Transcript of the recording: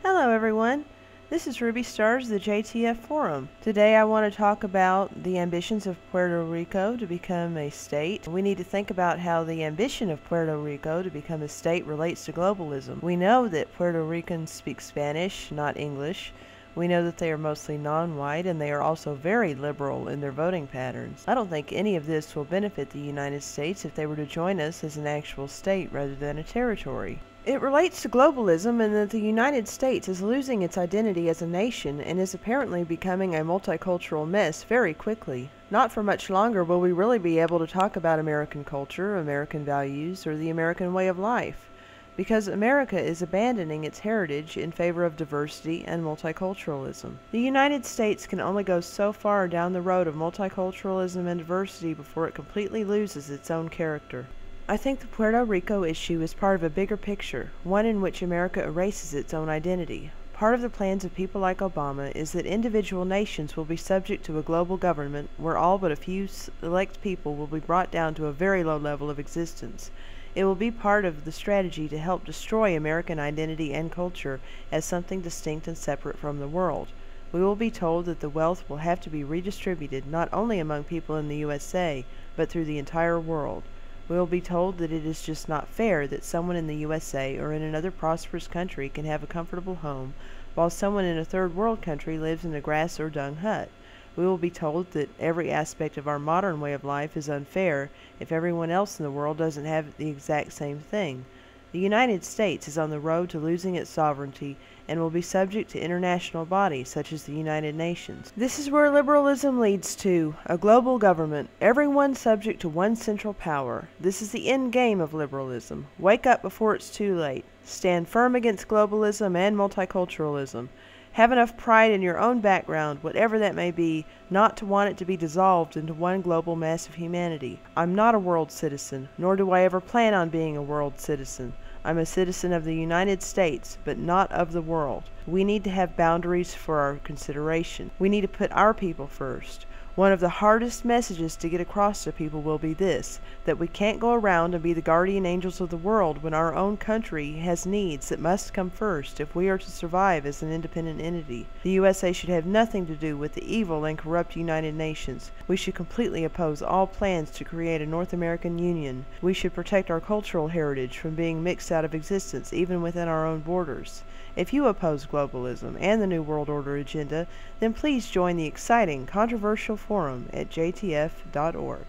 Hello everyone, this is Ruby Stars, the JTF Forum. Today I want to talk about the ambitions of Puerto Rico to become a state. We need to think about how the ambition of Puerto Rico to become a state relates to globalism. We know that Puerto Ricans speak Spanish, not English. We know that they are mostly non-white, and they are also very liberal in their voting patterns. I don't think any of this will benefit the United States if they were to join us as an actual state rather than a territory. It relates to globalism in that the United States is losing its identity as a nation and is apparently becoming a multicultural mess very quickly. Not for much longer will we really be able to talk about American culture, American values, or the American way of life, because America is abandoning its heritage in favor of diversity and multiculturalism. The United States can only go so far down the road of multiculturalism and diversity before it completely loses its own character. I think the Puerto Rico issue is part of a bigger picture, one in which America erases its own identity. Part of the plans of people like Obama is that individual nations will be subject to a global government where all but a few select people will be brought down to a very low level of existence. It will be part of the strategy to help destroy American identity and culture as something distinct and separate from the world. We will be told that the wealth will have to be redistributed not only among people in the USA, but through the entire world. We will be told that it is just not fair that someone in the USA or in another prosperous country can have a comfortable home, while someone in a third world country lives in a grass or dung hut. We will be told that every aspect of our modern way of life is unfair if everyone else in the world doesn't have the exact same thing. The United States is on the road to losing its sovereignty and will be subject to international bodies such as the United Nations. This is where liberalism leads to a global government, everyone subject to one central power. This is the end game of liberalism. Wake up before it's too late. Stand firm against globalism and multiculturalism. Have enough pride in your own background, whatever that may be, not to want it to be dissolved into one global mass of humanity. I'm not a world citizen, nor do I ever plan on being a world citizen. I'm a citizen of the United States, but not of the world. We need to have boundaries for our consideration. We need to put our people first. One of the hardest messages to get across to people will be this, that we can't go around and be the guardian angels of the world when our own country has needs that must come first if we are to survive as an independent entity. The USA should have nothing to do with the evil and corrupt United Nations. We should completely oppose all plans to create a North American Union. We should protect our cultural heritage from being mixed out of existence even within our own borders. If you oppose globalism and the New World Order agenda, then please join the exciting, controversial forum at jtf.org.